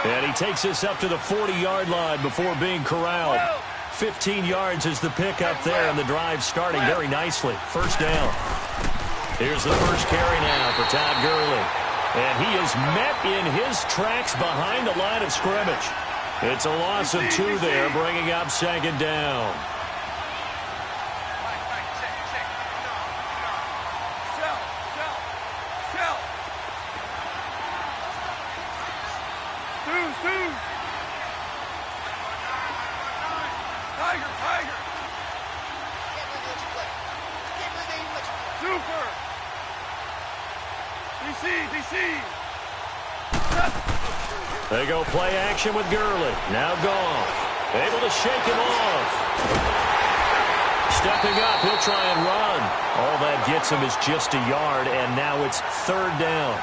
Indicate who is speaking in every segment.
Speaker 1: And he takes this up to the 40-yard line before being corralled. 15 yards is the pickup there, and the drive starting very nicely. First down. Here's the first carry now for Todd Gurley. And he is met in his tracks behind the line of scrimmage. It's a loss of 2 there, bringing up second down. They go play action with Gurley. Now Goff. Able to shake him off. Stepping up, he'll try and run. All that gets him is just a yard, and now it's third down.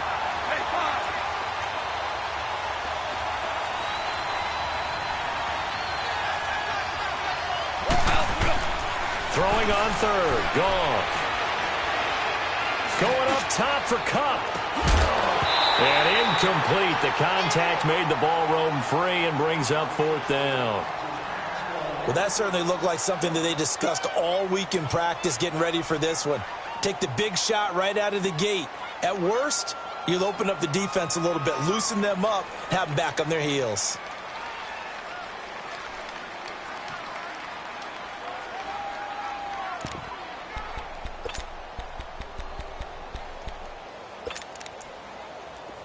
Speaker 1: Throwing on third. Goff. Going up top for Kupp. And incomplete. The contact made the ball roam free and brings up fourth down.
Speaker 2: Well, that certainly looked like something that they discussed all week in practice getting ready for this one. Take the big shot right out of the gate. At worst, you'll open up the defense a little bit, loosen them up, have them back on their heels.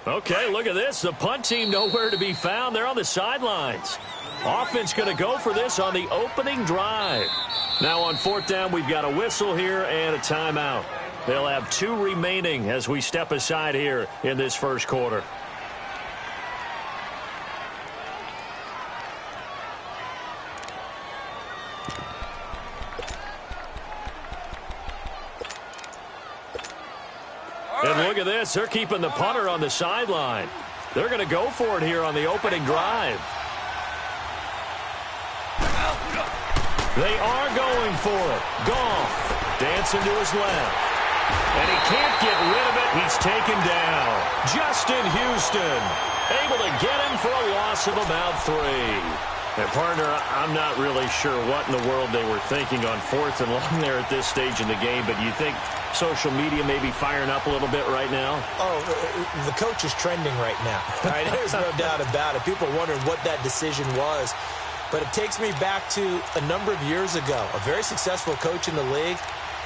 Speaker 1: Okay, look at this. The punt team nowhere to be found. They're on the sidelines. Offense going to go for this on the opening drive. Now on fourth down, we've got a whistle here and a timeout. They'll have 2 remaining as we step aside here in this first quarter. And look at this. They're keeping the punter on the sideline. They're going to go for it here on the opening drive. They are going for it. Goff dancing to his left. And he can't get rid of it. He's taken down. Justin Houston able to get him for a loss of about 3. And, partner, I'm not really sure what in the world they were thinking on fourth and long there at this stage in the game, but you think social media may be firing up a little bit right now?
Speaker 2: Oh, the coach is trending right now. Right? There's no doubt about it. People are wondering what that decision was. But it takes me back to a number of years ago. A very successful coach in the league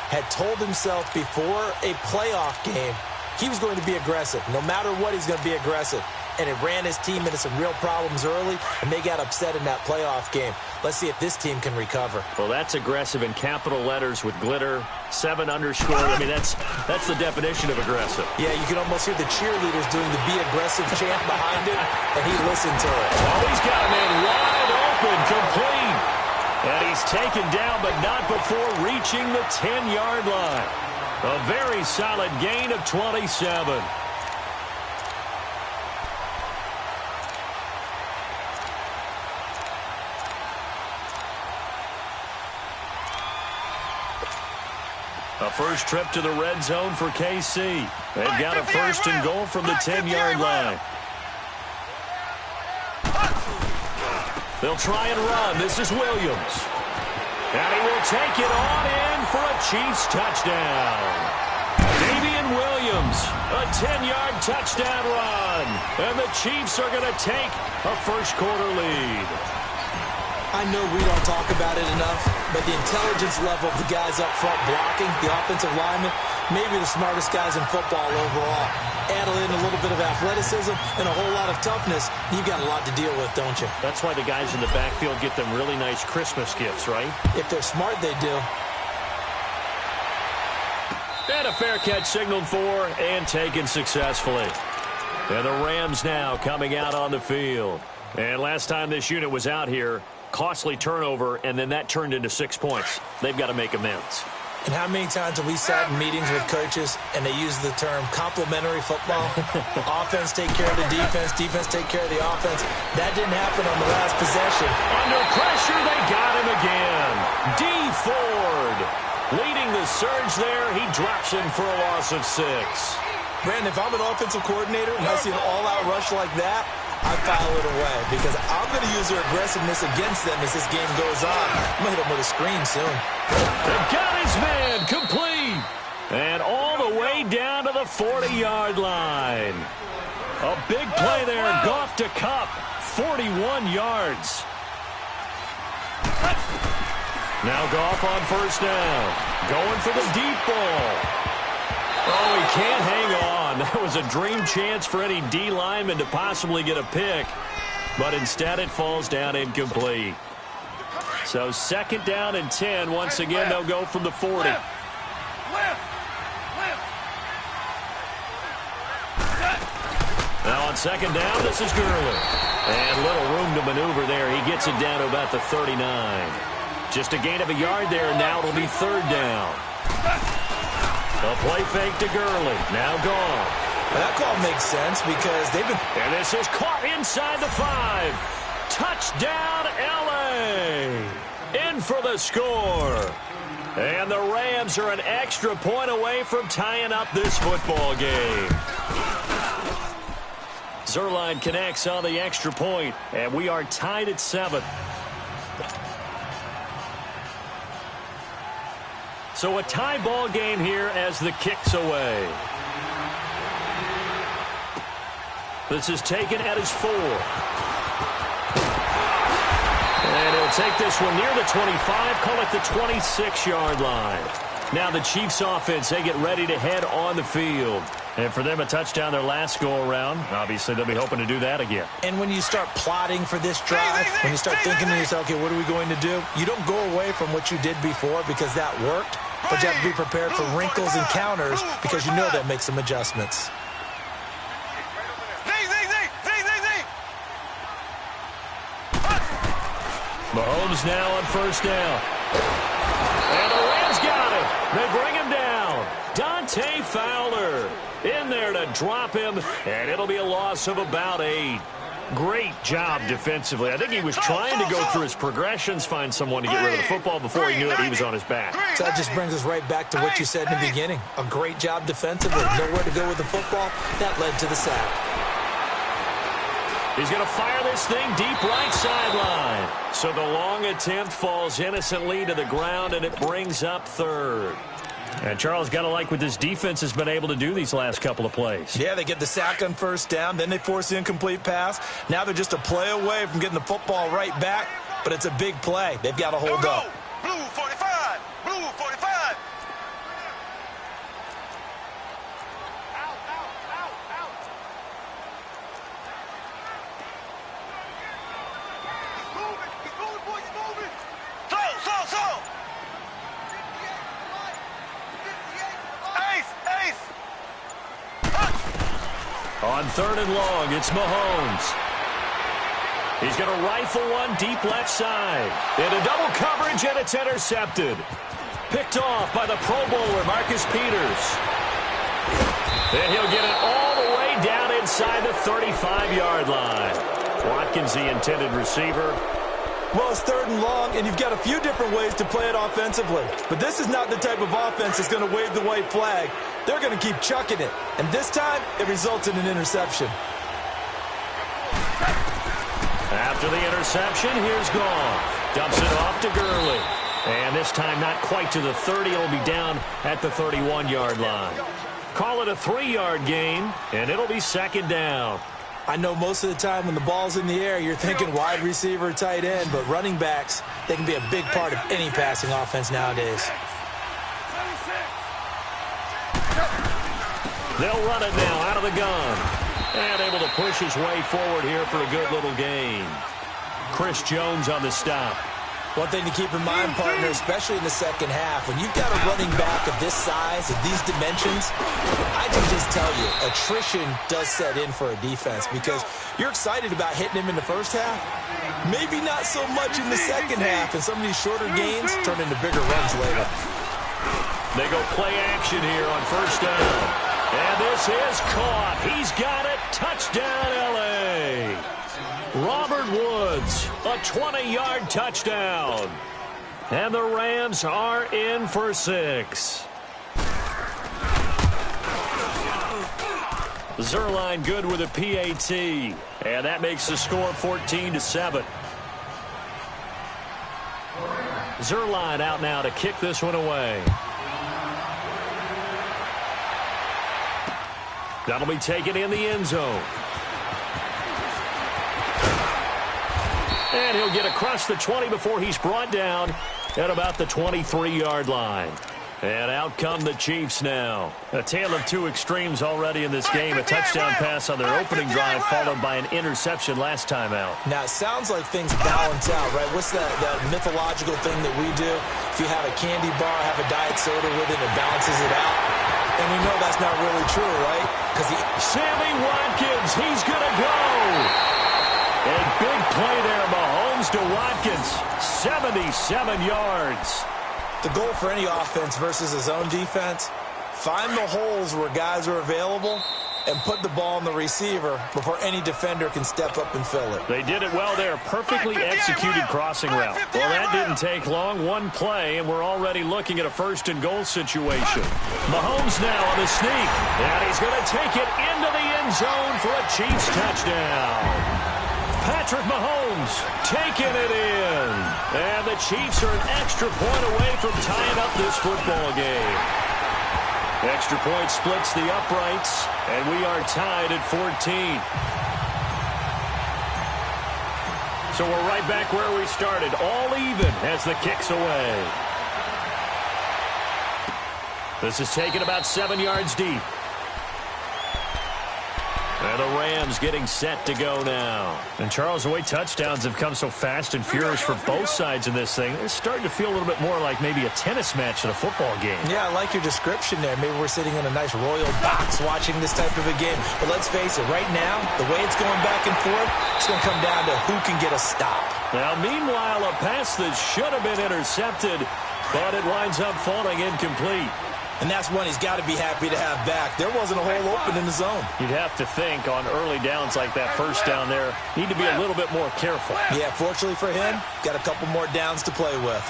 Speaker 2: had told himself before a playoff game he was going to be aggressive. No matter what, he's going to be aggressive. And it ran his team into some real problems early, and they got upset in that playoff game. Let's see if this team can recover.
Speaker 1: Well, that's aggressive in capital letters with glitter, 7 underscore. I mean, that's the definition of aggressive.
Speaker 2: Yeah, you can almost hear the cheerleaders doing the be aggressive chant behind it, and he listened to it.
Speaker 1: Oh, he's got him in wide open, complete. And he's taken down, but not before reaching the 10-yard line. A very solid gain of 27. A first trip to the red zone for KC. They've got a first and goal from the 10-yard line. They'll try and run. This is Williams. And he will take it on in for a Chiefs touchdown. Damian Williams, a 10-yard touchdown run. And the Chiefs are going to take a first-quarter lead.
Speaker 2: I know we don't talk about it enough, but the intelligence level of the guys up front blocking, the offensive linemen, maybe the smartest guys in football overall. Add in a little bit of athleticism and a whole lot of toughness, you've got a lot to deal with, don't you?
Speaker 1: That's why the guys in the backfield get them really nice Christmas gifts, right?
Speaker 2: If they're smart, they do.
Speaker 1: And a fair catch signaled for and taken successfully. And the Rams now coming out on the field. And last time this unit was out here, costly turnover, and then that turned into 6 points. They've got to make amends.
Speaker 2: And how many times have we sat in meetings with coaches and they use the term complementary football? Offense take care of the defense, defense take care of the offense. That didn't happen on the last possession.
Speaker 1: Under pressure, they got him again. D. Ford leading the surge there. He drops him for a loss of 6.
Speaker 2: Brandon, if I'm an offensive coordinator and I see an all-out rush like that, I file it away because I'm going to use their aggressiveness against them as this game goes on. I'm going to hit them with a screen soon.
Speaker 1: They've got his man complete. And all the way down to the 40-yard line. A big play there. Goff to Kupp. 41 yards. Now Goff on first down. Going for the deep ball. Oh, he can't hang on. That was a dream chance for any D lineman to possibly get a pick. But instead it falls down incomplete. So second down and 10. Once again, they'll go from the 40. Now on second down, this is Gurley. And little room to maneuver there. He gets it down to about the 39. Just a gain of a yard there, and now it'll be third down. A play fake to Gurley. Now gone.
Speaker 2: Well, that call makes sense because they've been...
Speaker 1: And this is caught inside the 5. Touchdown, L.A. In for the score. And the Rams are an extra point away from tying up this football game. Zuerlein connects on the extra point, and we are tied at 7. So a tie ball game here as the kick's away. This is taken at his 4. And he'll take this one near the 25, call it the 26-yard line. Now the Chiefs offense, they get ready to head on the field. And for them, a touchdown their last go-around. Obviously, they'll be hoping to do that again.
Speaker 2: And when you start plotting for this drive, when you start thinking to yourself, okay, what are we going to do? You don't go away from what you did before because that worked, but you have to be prepared for wrinkles and counters because you know that makes some adjustments.
Speaker 1: Mahomes now on first down. And the Rams got it. They bring him down. Dante Fowler in there to drop him, and it'll be a loss of about 8. Great job defensively. I think he was trying to go through his progressions, find someone to get rid of the football. Before he knew it, he was on his back.
Speaker 2: So that just brings us right back to what you said in the beginning. A great job defensively. Nowhere to go with the football. That led to the sack.
Speaker 1: He's going to fire this thing deep right sideline. So the long attempt falls innocently to the ground, and it brings up third. And Charles, got to like what this defense has been able to do these last couple of plays.
Speaker 2: Yeah, they get the sack on first down, then they force the incomplete pass. Now they're just a play away from getting the football right back, but it's a big play. They've got to hold up.
Speaker 3: Blue 45! Blue 45! He's moving, boy, he's moving! Slow! Ace!
Speaker 1: On third and long, it's Mahomes. He's going to rifle one deep left side. Into double coverage, and it's intercepted. Picked off by the Pro Bowler, Marcus Peters. And he'll get it all the way down inside the 35-yard line. Watkins, the intended receiver.
Speaker 2: Well, it's third and long, and you've got a few different ways to play it offensively. But this is not the type of offense that's going to wave the white flag. They're going to keep chucking it. And this time, it results in an interception.
Speaker 1: After the interception, here's Goff. Dumps it off to Gurley. And this time not quite to the 30. It'll be down at the 31-yard line. Call it a 3-yard gain, and it'll be second down.
Speaker 2: I know most of the time when the ball's in the air, you're thinking wide receiver, tight end, but running backs, they can be a big part of any passing offense nowadays.
Speaker 1: They'll run it now out of the gun. And able to push his way forward here for a good little gain. Chris Jones on the stop.
Speaker 2: One thing to keep in mind, partner, especially in the second half, when you've got a running back of this size, of these dimensions, I can just tell you, attrition does set in for a defense because you're excited about hitting him in the first half. Maybe not so much in the second half, and some of these shorter gains turn into bigger runs later.
Speaker 1: They go play action here on first down. And this is caught. He's got it. Touchdown, L.A. Robert Woods, a 20-yard touchdown. And the Rams are in for 6. Zerline good with a PAT. And that makes the score 14-7. Zerline out now to kick this one away. That'll be taken in the end zone. And he'll get across the 20 before he's brought down at about the 23-yard line. And out come the Chiefs now. A tale of two extremes already in this game. A touchdown pass on their opening drive followed by an interception last time out.
Speaker 2: Now, it sounds like things balance out, right? What's that mythological thing that we do? If you have a candy bar, have a diet soda with it, it balances it out. And we know that's not really true, right? Because
Speaker 1: Sammy Watkins, he's going to go. A big play there, Mahomes to Watkins. 77 yards.
Speaker 2: The goal for any offense versus his own defense, find the holes where guys are available and put the ball in the receiver before any defender can step up and fill it.
Speaker 1: They did it well there. Perfectly executed crossing route. Well, that didn't take long. One play, and we're already looking at a first-and-goal situation. Mahomes now on the sneak, and he's going to take it into the end zone for a Chiefs touchdown. Patrick Mahomes taking it in. And the Chiefs are an extra point away from tying up this football game. Extra point splits the uprights, and we are tied at 14. So we're right back where we started, all even as the kick's away. This is taken about 7 yards deep. And the Rams getting set to go now. And, Charles, the way touchdowns have come so fast and furious for both sides in this thing, it's starting to feel a little bit more like maybe a tennis match in a football game.
Speaker 2: Yeah, I like your description there. Maybe we're sitting in a nice royal box watching this type of a game. But let's face it, right now, the way it's going back and forth, it's going to come down to who can get a stop.
Speaker 1: Now, meanwhile, a pass that should have been intercepted, but it winds up falling incomplete.
Speaker 2: And that's one he's got to be happy to have back. There wasn't a hole open in the zone.
Speaker 1: You'd have to think on early downs like that first down there, need to be a little bit more careful.
Speaker 2: Yeah, fortunately for him, got a couple more downs to play with.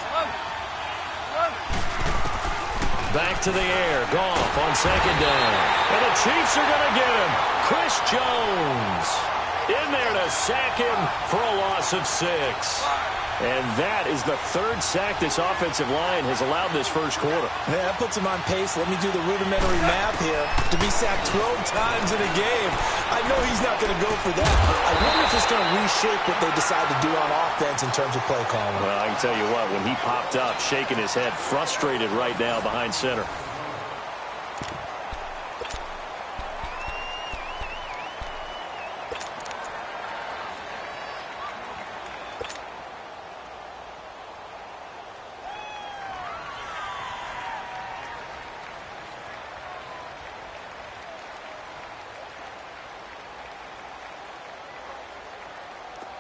Speaker 1: Back to the air, Goff on second down. And the Chiefs are going to get him. Chris Jones in there to sack him for a loss of 6. And that is the third sack this offensive line has allowed this first quarter.
Speaker 2: Yeah, that puts him on pace. Let me do the rudimentary math here. To be sacked 12 times in a game, I know he's not going to go for that. I wonder if it's going to reshape what they decide to do on offense in terms of play calling.
Speaker 1: Well, I can tell you what, when he popped up, shaking his head, frustrated right now behind center.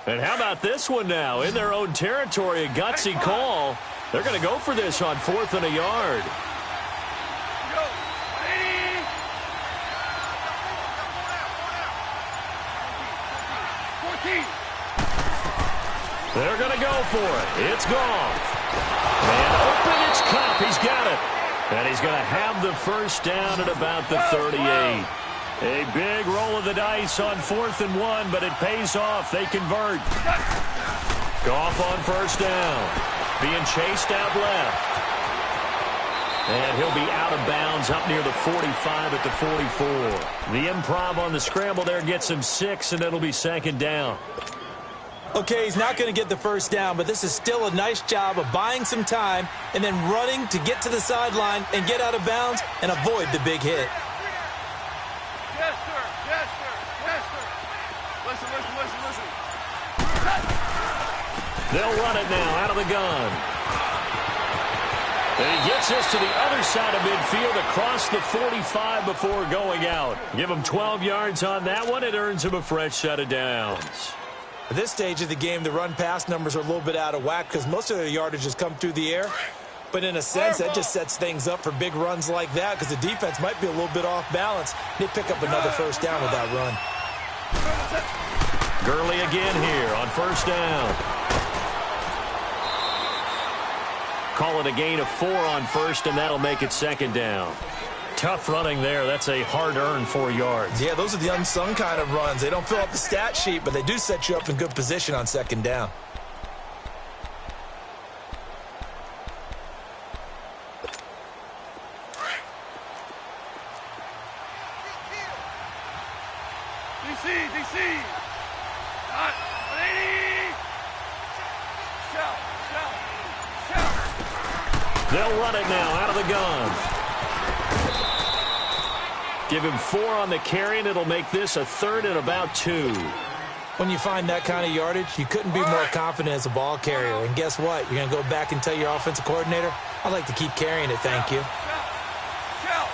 Speaker 1: And how about this one now? In their own territory, a gutsy call. They're going to go for this on 4th and a yard. They're going to go for it. It's Goff. And open, it's Cup. He's got it. And he's going to have the first down at about the 38. A big roll of the dice on 4th and 1, but it pays off. They convert. Goff on first down. Being chased out left. And he'll be out of bounds up near the 45 at the 44. The improv on the scramble there gets him 6, and it'll be second down.
Speaker 2: Okay, he's not going to get the first down, but this is still a nice job of buying some time and then running to get to the sideline and get out of bounds and avoid the big hit.
Speaker 3: Yes, sir. Yes, sir. Yes, sir. Listen, listen, listen, listen.
Speaker 1: They'll run it now out of the gun. And he gets us to the other side of midfield across the 45 before going out. Give him 12 yards on that one. It earns him a fresh set of downs.
Speaker 2: At this stage of the game, the run-pass numbers are a little bit out of whack because most of their yardage has come through the air. But in a sense, that just sets things up for big runs like that because the defense might be a little bit off balance. They pick up another first down with that run.
Speaker 1: Gurley again here on first down. Call it a gain of 4 on first, and that'll make it second down. tough running there. That's a hard-earned 4 yards.
Speaker 2: Yeah, those are the unsung kind of runs. They don't fill up the stat sheet, but they do set you up in good position on second down.
Speaker 3: DC. Hot. 180. Shout.
Speaker 1: They'll run it now out of the gun. Give him 4 on the carry, and it'll make this a 3rd and about 2.
Speaker 2: When you find that kind of yardage, you couldn't be more confident as a ball carrier. And guess what? You're going to go back and tell your offensive coordinator, I'd like to keep carrying it, thank you.
Speaker 3: Shout.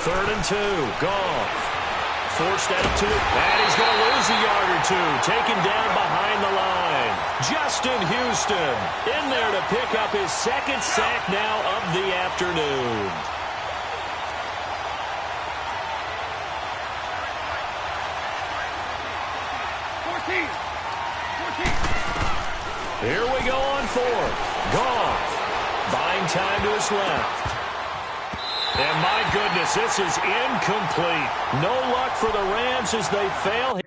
Speaker 1: 3rd and 2. Goff. Forced out to it, and he's going to lose a yard or 2. Taken down behind the line. Justin Houston in there to pick up his 2nd sack now of the afternoon. Here we go on 4th. Goff buying time to his left. And my goodness, this is incomplete. No luck for the Rams as they fail.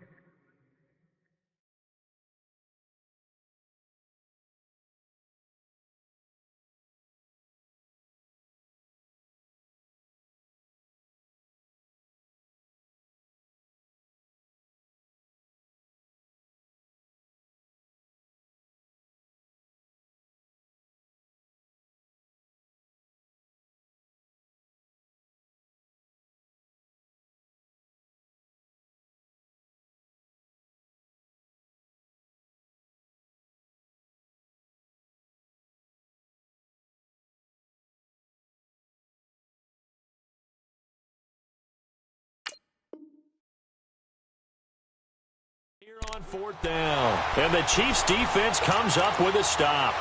Speaker 1: Here on 4th down, and the Chiefs defense comes up with a stop.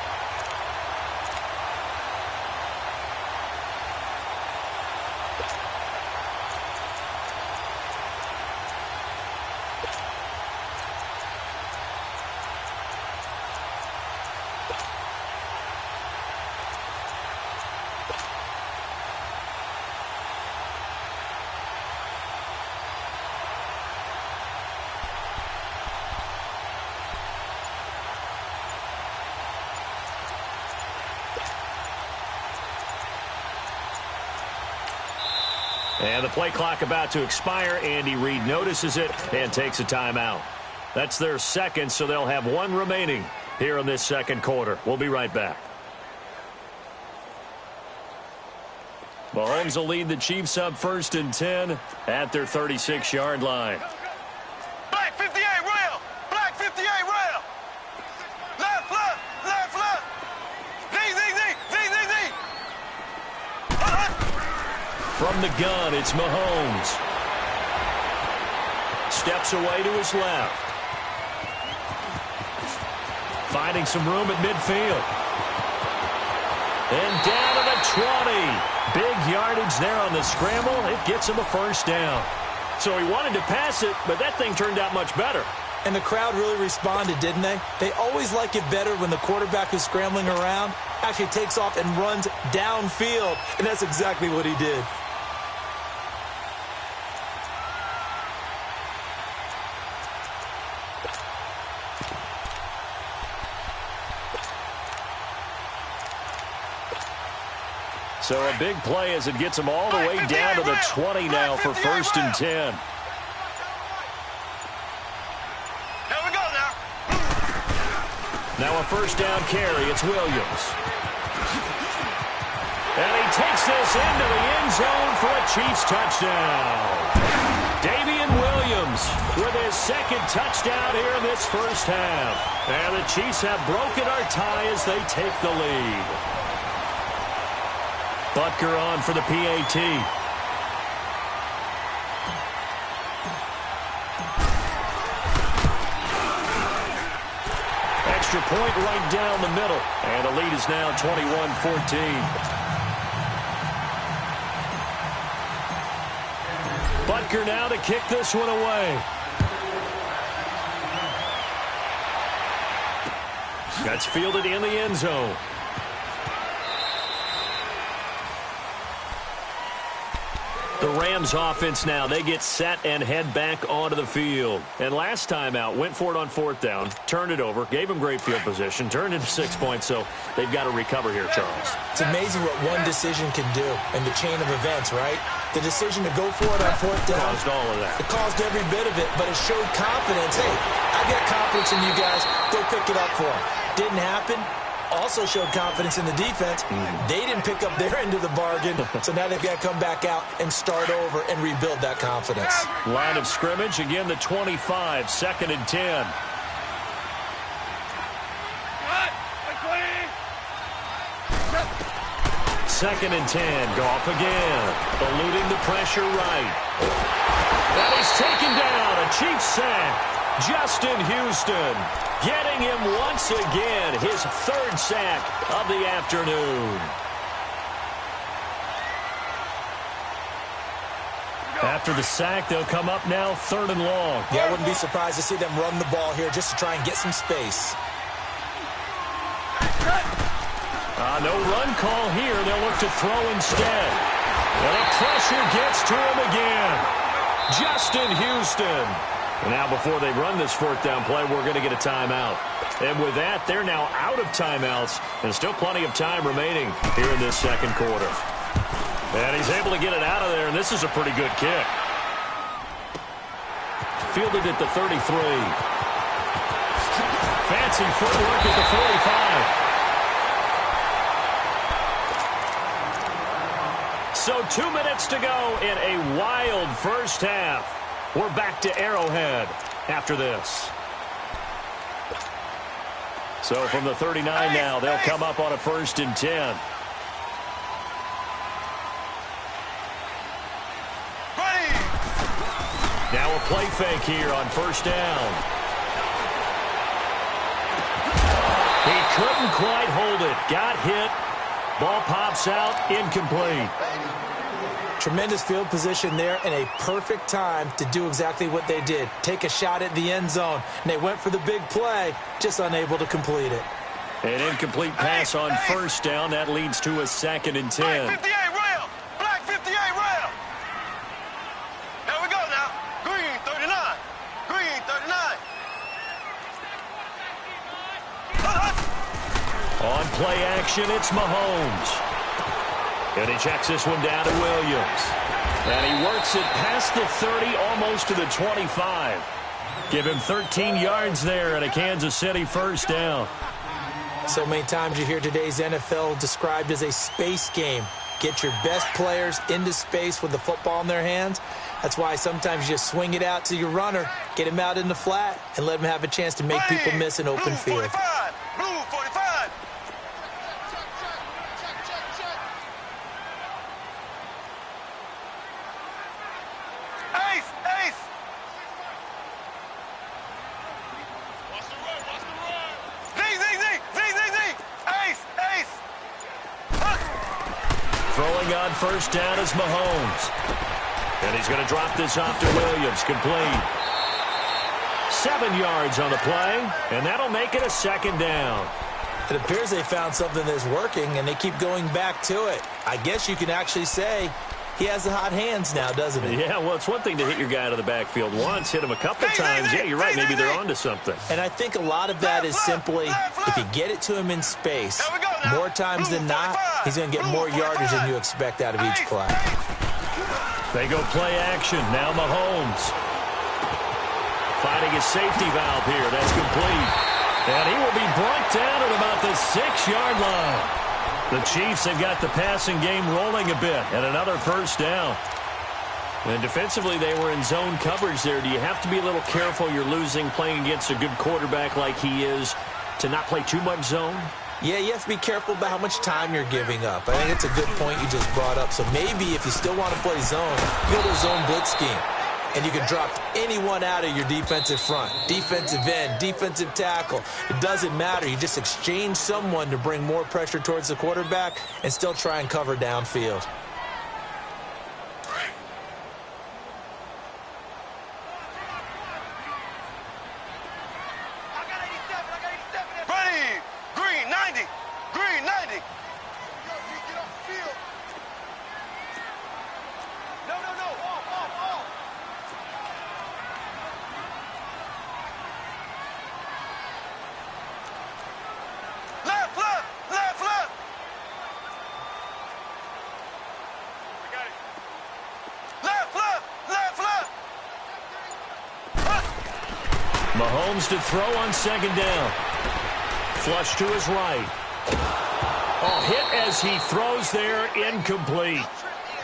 Speaker 1: And the play clock about to expire. Andy Reid notices it and takes a timeout. That's their 2nd, so they'll have 1 remaining here in this 2nd quarter. We'll be right back. Mahomes will lead the Chiefs up 1st and 10 at their 36-yard line.
Speaker 3: Black 58 rail. Black 58 rail. Left. Z.
Speaker 1: From the gun, it's Mahomes. Steps away to his left. Finding some room at midfield. And down to the 20. Big yardage there on the scramble. It gets him a 1st down. So he wanted to pass it, but that thing turned out much better.
Speaker 2: And the crowd really responded, didn't they? They always like it better when the quarterback is scrambling around, actually takes off and runs downfield. And that's exactly what he did.
Speaker 1: So a big play as it gets him all the way down to the 20 now for 1st and 10.
Speaker 3: Here we go now.
Speaker 1: Now a 1st down carry. It's Williams. And he takes this into the end zone for a Chiefs touchdown. Damian Williams with his 2nd touchdown here in this 1st half. And the Chiefs have broken our tie as they take the lead. Butker on for the PAT. Extra point right down the middle. And the lead is now 21-14. Butker now to kick this one away. That's fielded in the end zone. The Rams offense now, they get set and head back onto the field. And last time out, went for it on 4th down, turned it over, gave them great field position, turned into 6 points, so they've got to recover here, Charles.
Speaker 2: It's amazing what one decision can do in the chain of events, right? The decision to go for it on 4th down.
Speaker 1: Caused all of that.
Speaker 2: It caused every bit of it, but it showed confidence. Hey, I got confidence in you guys. Go pick it up for them. Didn't happen. Also showed confidence in the defense. They didn't pick up their end of the bargain, so now they've got to come back out and start over and rebuild that confidence.
Speaker 1: Line of scrimmage, again the 25, 2nd and 10. Second and 10, Goff again, eluding the pressure right. And he's taken down, a Chiefs sack. Justin Houston getting him once again, his 3rd sack of the afternoon. After the sack, they'll come up now 3rd and long.
Speaker 2: Yeah, I wouldn't be surprised to see them run the ball here just to try and get some space.
Speaker 1: No run call here. They'll look to throw instead. And the pressure gets to him again. Justin Houston. And now before they run this 4th down play, we're going to get a timeout. And with that, they're now out of timeouts. And still plenty of time remaining here in this 2nd quarter. And he's able to get it out of there, and this is a pretty good kick. Fielded at the 33. Fancy footwork at the 45. So 2 minutes to go in a wild first half. We're back to Arrowhead after this. So from the 39 now, they'll come up on a 1st and 10. Now a play fake here on 1st down. He couldn't quite hold it. Got hit. Ball pops out, incomplete.
Speaker 2: Tremendous field position there and a perfect time to do exactly what they did. Take a shot at the end zone. And they went for the big play, just unable to complete it.
Speaker 1: An incomplete pass on 1st down. That leads to a 2nd and 10.
Speaker 3: Black 58 rail. Black 58 rail. There we go now. Green 39. Green 39.
Speaker 1: On play action, it's Mahomes. And he checks this one down to Williams. And he works it past the 30, almost to the 25. Give him 13 yards there and a Kansas City 1st down.
Speaker 2: So many times you hear today's NFL described as a space game. Get your best players into space with the football in their hands. That's why sometimes you just swing it out to your runner, get him out in the flat, and let him have a chance to make people miss an open field.
Speaker 3: Blue 45. Blue 45.
Speaker 1: Throwing on 1st down is Mahomes. And he's going to drop this off to Williams. Complete. 7 yards on the play, and that'll make it a 2nd down.
Speaker 2: It appears they found something that's working, and they keep going back to it. I guess you can actually say he has the hot hands now, doesn't he?
Speaker 1: Yeah, well, it's one thing to hit your guy out of the backfield once, hit him a couple times. Yeah, you're right. Maybe they're onto something.
Speaker 2: And I think a lot of that is simply if you get it to him in space, more times than not, he's going to get more yardage than you expect out of each play.
Speaker 1: They go play action. Now Mahomes. Finding his safety valve here. That's complete. And he will be brought down at about the 6-yard line. The Chiefs have got the passing game rolling a bit, and another 1st down. And defensively, they were in zone coverage there. Do you have to be a little careful you're losing playing against a good quarterback like he is to not play too much zone?
Speaker 2: Yeah, you have to be careful about how much time you're giving up. I think it's a good point you just brought up. So maybe if you still want to play zone, go to a zone blitz scheme. And you can drop anyone out of your defensive front, defensive end, defensive tackle. It doesn't matter. You just exchange someone to bring more pressure towards the quarterback and still try and cover downfield.
Speaker 3: Ready. Green 90. Green 90. No.
Speaker 1: Mahomes to throw on second down. Flush to his right. Oh, hit as he throws there, incomplete.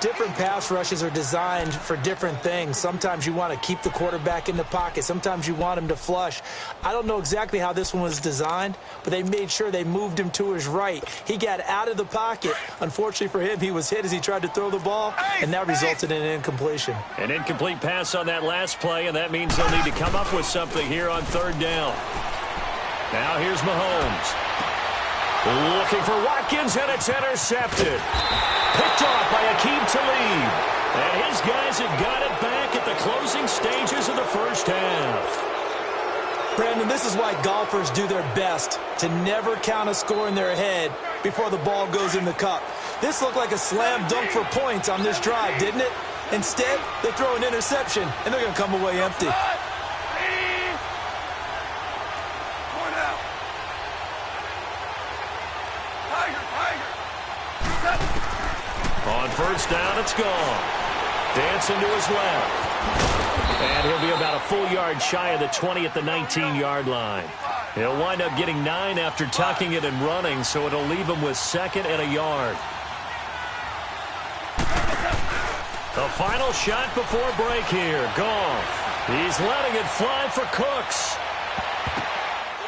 Speaker 2: Different pass rushes are designed for different things. Sometimes you want to keep the quarterback in the pocket. Sometimes you want him to flush. I don't know exactly how this one was designed, but they made sure they moved him to his right. He got out of the pocket. Unfortunately for him, he was hit as he tried to throw the ball, and that resulted in an incompletion.
Speaker 1: An incomplete pass on that last play, and that means they'll need to come up with something here on third down. Now here's Mahomes. Looking for Watkins, and it's intercepted. Picked off by Aqib Talib. And his guys have got it back at the closing stages of the first half.
Speaker 2: Brandon, this is why golfers do their best to never count a score in their head before the ball goes in the cup. This looked like a slam dunk for points on this drive, didn't it? Instead, they throw an interception, and they're going to come away empty.
Speaker 1: On first down, it's gone. Dancing to his left. And he'll be about a full yard shy of the 20 at the 19-yard line. He'll wind up getting 9 after tucking it and running, so it'll leave him with second and a yard. The final shot before break here. Goff. He's letting it fly for Cooks.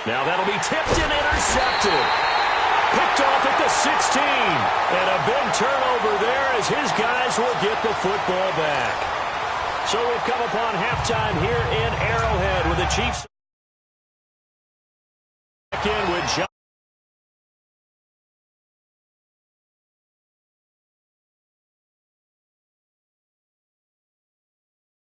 Speaker 1: Now that'll be tipped and intercepted. Picked off at the 16. And a big turnover there as his guys will get the football back. So we've come upon halftime here in Arrowhead with the Chiefs. Back in with John.